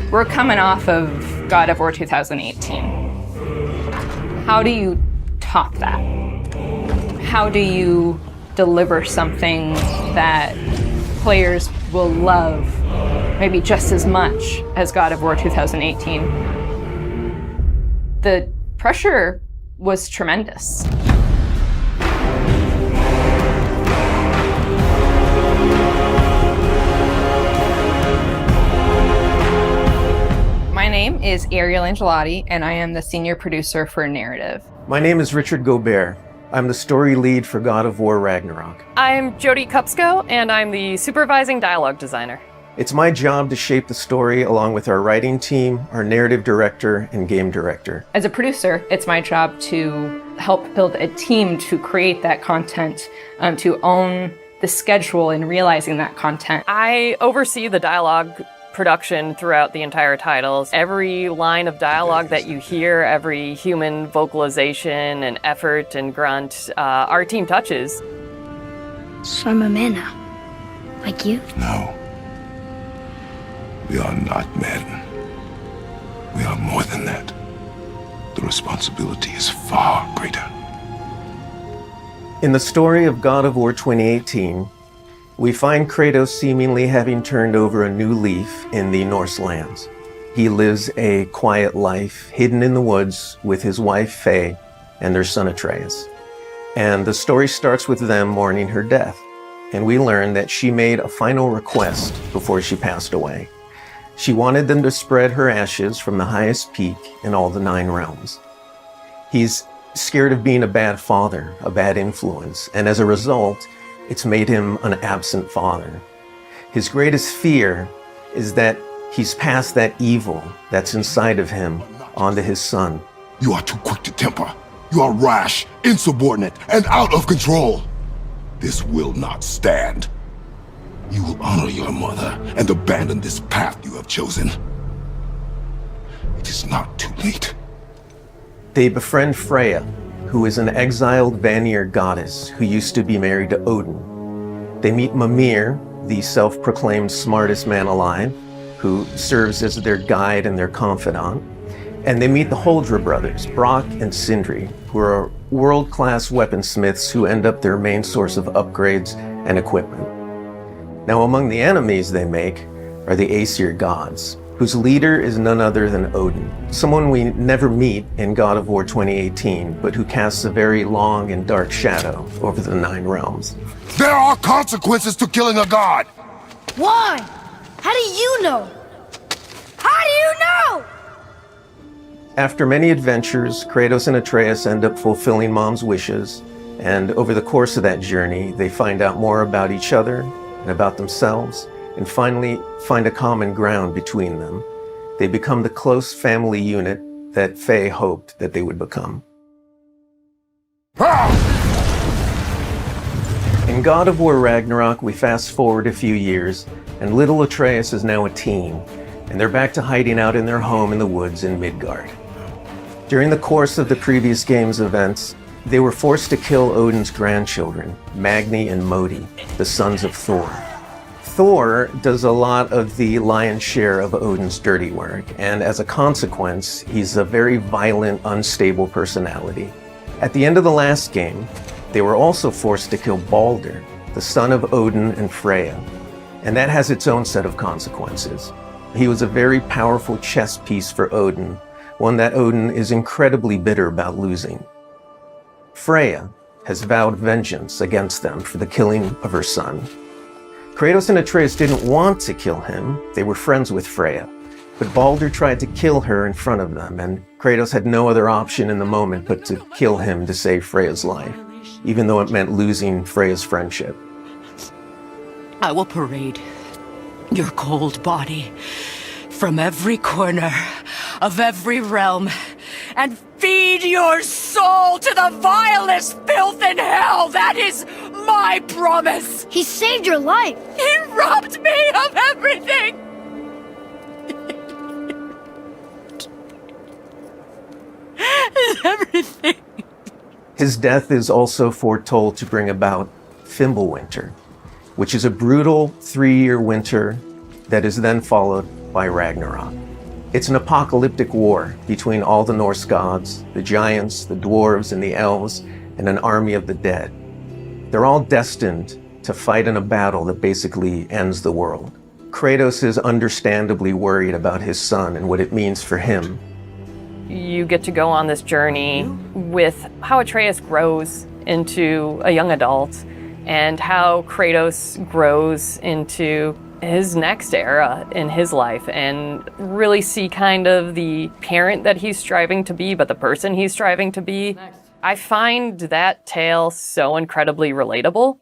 We're coming off of God of War 2018. How do you top that? How do you deliver something that players will love maybe just as much as God of War 2018? The pressure was tremendous. My name is Ariel Angelotti, and I am the senior producer for Narrative. My name is Richard Gobert. I'm the story lead for God of War Ragnarok. I'm Jody Kupsko, and I'm the supervising dialogue designer. It's my job to shape the story along with our writing team, our narrative director, and game director. As a producer, it's my job to help build a team to create that content, to own the schedule in realizing that content. I oversee the dialogue production throughout the entire titles. Every line of dialogue that you hear, every human vocalization and effort and grunt, our team touches. So I'm a man now, like you? No. We are not men. We are more than that. The responsibility is far greater. In the story of God of War 2018, we find Kratos seemingly having turned over a new leaf in the Norse lands. He lives a quiet life, hidden in the woods with his wife Faye and their son Atreus. And the story starts with them mourning her death. And we learn that she made a final request before she passed away. She wanted them to spread her ashes from the highest peak in all the 9 realms. He's scared of being a bad father, a bad influence, and as a result, it's made him an absent father. His greatest fear is that he's passed that evil that's inside of him onto his son. You are too quick to temper. You are rash, insubordinate, and out of control. This will not stand. You will honor your mother and abandon this path you have chosen. It is not too late. They befriend Freya, who is an exiled Vanir goddess who used to be married to Odin. They meet Mimir, the self-proclaimed smartest man alive, who serves as their guide and their confidant. And they meet the Holdra brothers, Brock and Sindri, who are world-class weaponsmiths who end up their main source of upgrades and equipment. Now, among the enemies they make are the Aesir gods, whose leader is none other than Odin, someone we never meet in God of War 2018, but who casts a very long and dark shadow over the 9 realms. There are consequences to killing a god! Why? How do you know? How do you know? After many adventures, Kratos and Atreus end up fulfilling Mom's wishes, and over the course of that journey, they find out more about each other and about themselves, and finally find a common ground between them. They become the close family unit that Faye hoped that they would become. In God of War Ragnarok, we fast forward a few years, and little Atreus is now a teen, and they're back to hiding out in their home in the woods in Midgard. During the course of the previous game's events, they were forced to kill Odin's grandchildren, Magni and Modi, the sons of Thor. Thor does a lot of the lion's share of Odin's dirty work, and as a consequence, he's a very violent, unstable personality. At the end of the last game, they were also forced to kill Balder, the son of Odin and Freya, and that has its own set of consequences. He was a very powerful chess piece for Odin, one that Odin is incredibly bitter about losing. Freya has vowed vengeance against them for the killing of her son. Kratos and Atreus didn't want to kill him, they were friends with Freya, but Balder tried to kill her in front of them, and Kratos had no other option in the moment but to kill him to save Freya's life, even though it meant losing Freya's friendship. I will parade your cold body from every corner of every realm and feed your soul to the vilest filth in hell. That is my promise. He saved your life. He robbed me of everything. Everything. His death is also foretold to bring about Fimbulwinter, which is a brutal 3-year winter that is then followed by Ragnarok. It's an apocalyptic war between all the Norse gods, the giants, the dwarves, and the elves, and an army of the dead. They're all destined to fight in a battle that basically ends the world. Kratos is understandably worried about his son and what it means for him. You get to go on this journey with how Atreus grows into a young adult and how Kratos grows into his next era in his life, and really see kind of the parent that he's striving to be, but the person he's striving to be. I find that tale so incredibly relatable.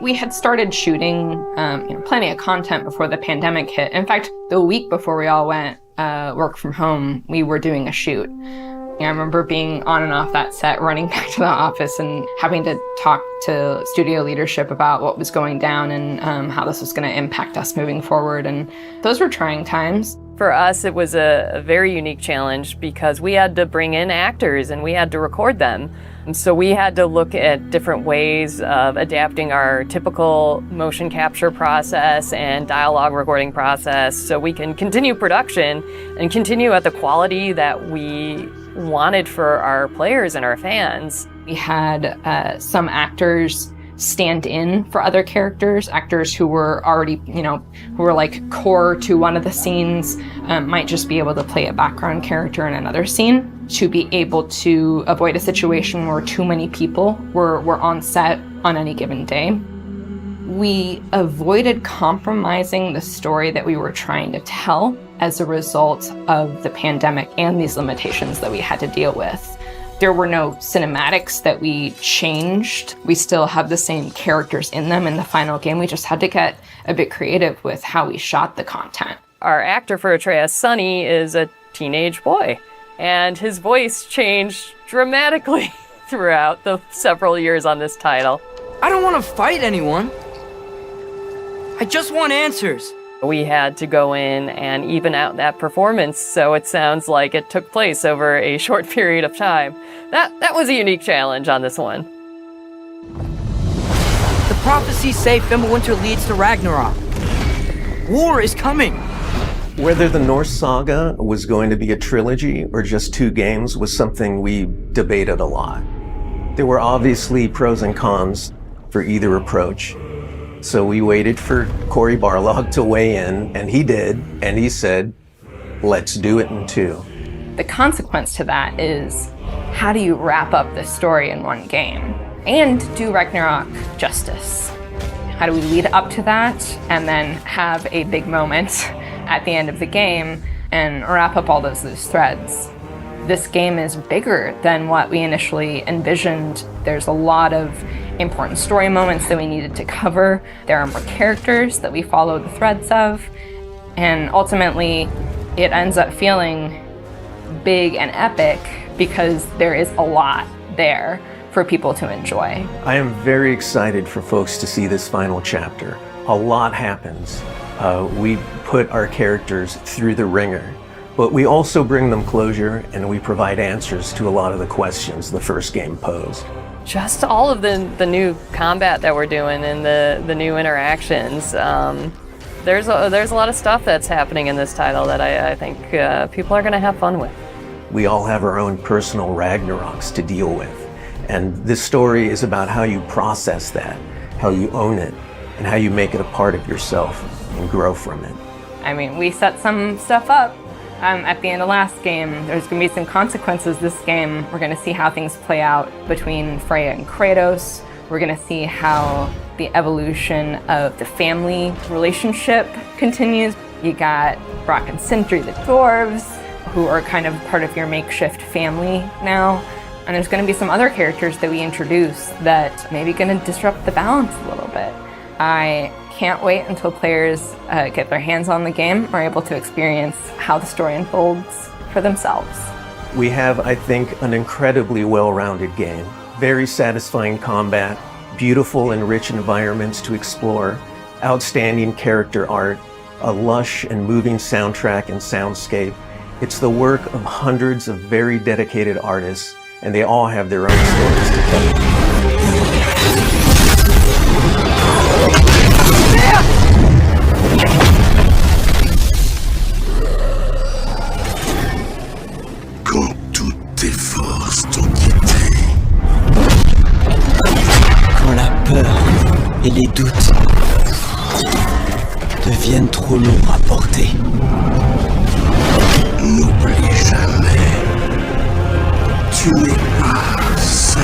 We had started shooting plenty of content before the pandemic hit. In fact, the week before we all went work from home, we were doing a shoot. I remember being on and off that set, running back to the office and having to talk to studio leadership about what was going down and how this was going to impact us moving forward. And those were trying times. For us, it was a very unique challenge because we had to bring in actors and we had to record them. And so we had to look at different ways of adapting our typical motion capture process and dialogue recording process so we can continue production and continue at the quality that we wanted for our players and our fans. We had some actors stand in for other characters, actors who were already, who were like core to one of the scenes, might just be able to play a background character in another scene to be able to avoid a situation where too many people were on set on any given day. We avoided compromising the story that we were trying to tell as a result of the pandemic and these limitations that we had to deal with. There were no cinematics that we changed. We still have the same characters in them in the final game. We just had to get a bit creative with how we shot the content. Our actor for Atreus, Sonny, is a teenage boy, and his voice changed dramatically throughout the several years on this title. I don't want to fight anyone. I just want answers. We had to go in and even out that performance so it sounds like it took place over a short period of time. That was a unique challenge on this one. The prophecies say Fimbulwinter leads to Ragnarok. War is coming. Whether the Norse saga was going to be a trilogy or just 2 games was something we debated a lot. There were obviously pros and cons for either approach. So we waited for Cory Barlog to weigh in, and he did, and he said, let's do it in 2. The consequence to that is, how do you wrap up the story in one game and do Ragnarok justice? How do we lead up to that and then have a big moment at the end of the game and wrap up all those loose threads? This game is bigger than what we initially envisioned. There's a lot of important story moments that we needed to cover. There are more characters that we follow the threads of. And ultimately, it ends up feeling big and epic because there is a lot there for people to enjoy. I am very excited for folks to see this final chapter. A lot happens. We put our characters through the ringer, but we also bring them closure and we provide answers to a lot of the questions the first game posed. Just all of the new combat that we're doing and the new interactions. There's a lot of stuff that's happening in this title that I think people are going to have fun with. We all have our own personal Ragnaroks to deal with. And this story is about how you process that, how you own it, and how you make it a part of yourself and grow from it. I mean, we set some stuff up at the end of last game. There's going to be some consequences this game. We're going to see how things play out between Freya and Kratos. We're going to see how the evolution of the family relationship continues. You got Brock and Sindri, the dwarves, who are kind of part of your makeshift family now. And there's going to be some other characters that we introduce that maybe going to disrupt the balance a little bit. I can't wait until players get their hands on the game, are able to experience how the story unfolds for themselves. We have, I think, an incredibly well-rounded game. Very satisfying combat, beautiful and rich environments to explore, outstanding character art, a lush and moving soundtrack and soundscape. It's the work of hundreds of very dedicated artists, and they all have their own stories to tell. et les doutes deviennent trop lourds à porter. N'oublie jamais, tu n'es pas seul.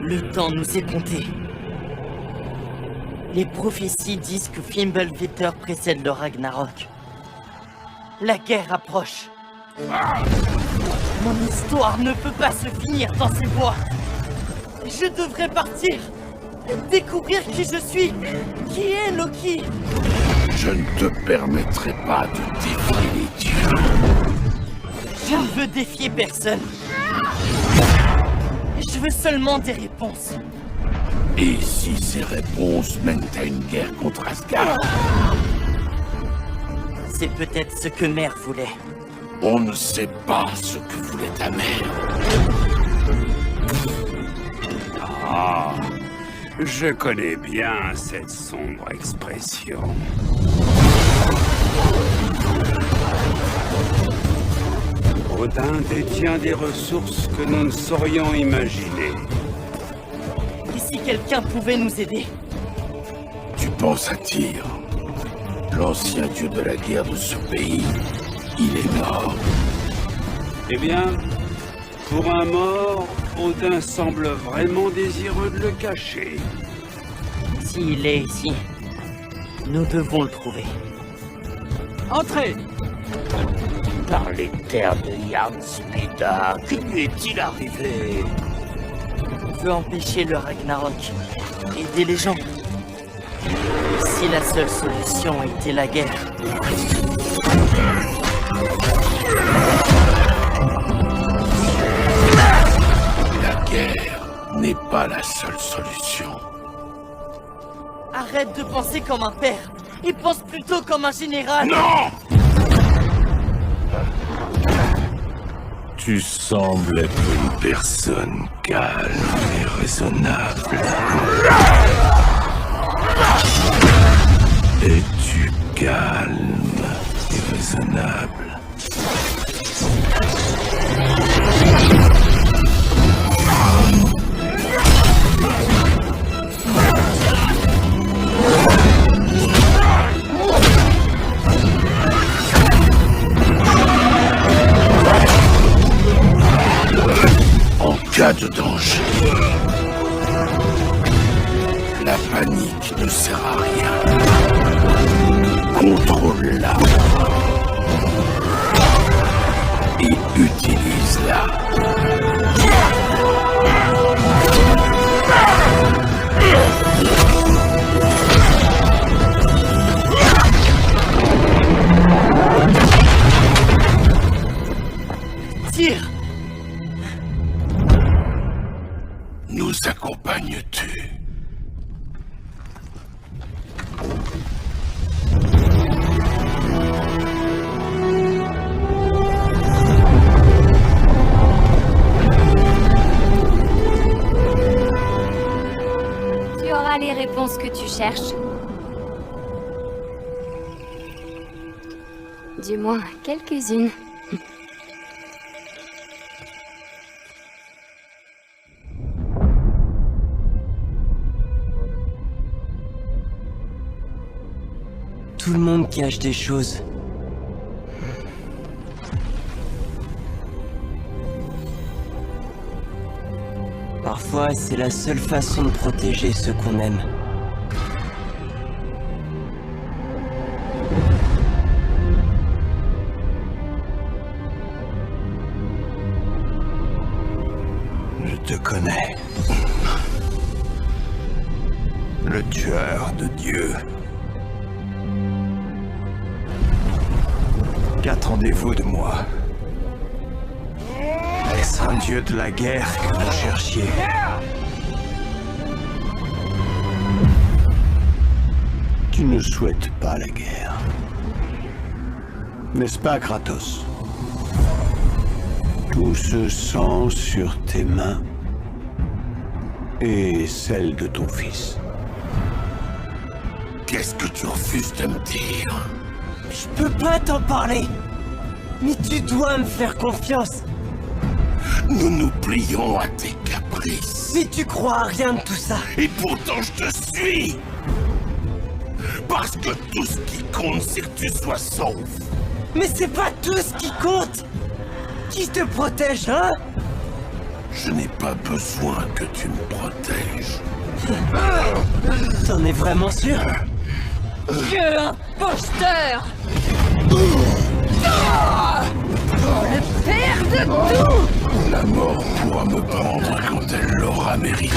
Le temps nous est compté. Les prophéties disent que Fimbulvetter précède le Ragnarok. La guerre approche. Mon histoire ne peut pas se finir dans ces bois. Je devrais partir. Découvrir qui je suis. Qui est Loki? Je ne te permettrai pas de défier les dieux. Je ne veux défier personne. Je veux seulement des réponses. Et si ces réponses mènent à une guerre contre Asgard? C'est peut-être ce que Mère voulait. On ne sait pas ce que voulait ta mère. Ah, je connais bien cette sombre expression. Odin détient des ressources que nous ne saurions imaginer. Et si quelqu'un pouvait nous aider? Tu penses à Tyr, l'ancien dieu de la guerre de ce pays. Il est mort. Eh bien, pour un mort, Odin semble vraiment désireux de le cacher. S'il est ici, nous devons le trouver. Entrez! Par les terres de Jarlsbida, que lui est-il arrivé? On veut empêcher le Ragnarok, aider les gens. Et si la seule solution était la guerre? La guerre n'est pas la seule solution. Arrête de penser comme un père et pense plutôt comme un général. Non! Tu sembles être une personne calme et raisonnable. Es-tu calme et raisonnable? En cas de danger, la panique ne sert à rien. Contrôle-la et utilise-la. Tire! Nous accompagnes-tu? Tu auras les réponses que tu cherches. Du moins, quelques-unes. Tout le monde cache des choses. Parfois, c'est la seule façon de protéger ceux qu'on aime. Je te connais. Le tueur de Dieu. Qu'attendez-vous de moi? Est-ce un dieu de la guerre que vous cherchiez? Tu ne souhaites pas la guerre. N'est-ce pas, Kratos? Tout se sent sur tes mains et celles de ton fils. Qu'est-ce que tu refuses de me dire? Je peux pas t'en parler. Mais tu dois me faire confiance. Nous nous plions à tes caprices. Mais tu crois à rien de tout ça. Et pourtant je te suis. Parce que tout ce qui compte, c'est que tu sois sauf. Mais c'est pas tout ce qui compte. Qui te protège, hein? Je n'ai pas besoin que tu me protèges. T'en es vraiment sûr? Dieu imposteur! Le père de tout! La mort pourra me prendre quand elle l'aura mérité.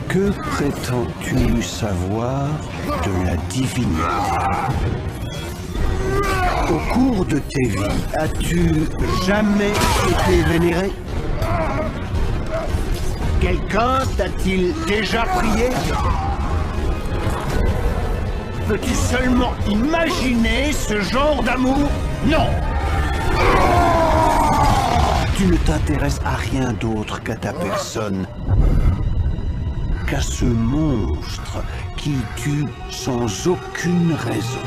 Que prétends-tu savoir de la divinité? Au cours de tes vies, as-tu jamais été vénéré? Quelqu'un t'a-t-il déjà prié? Peux-tu seulement imaginer ce genre d'amour? Non! Tu ne t'intéresses à rien d'autre qu'à ta personne, qu'à ce monstre qui tue sans aucune raison.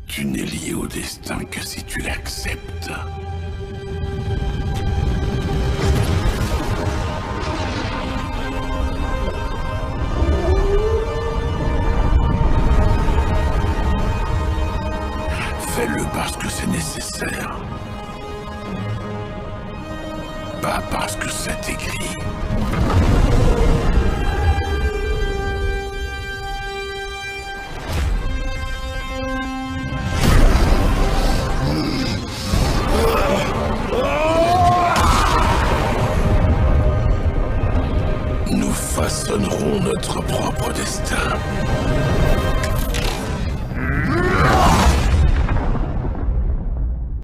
Tu n'es lié au destin que si tu l'acceptes. Fais-le parce que c'est nécessaire. Pas parce que c'est écrit. Nous façonnerons notre propre destin.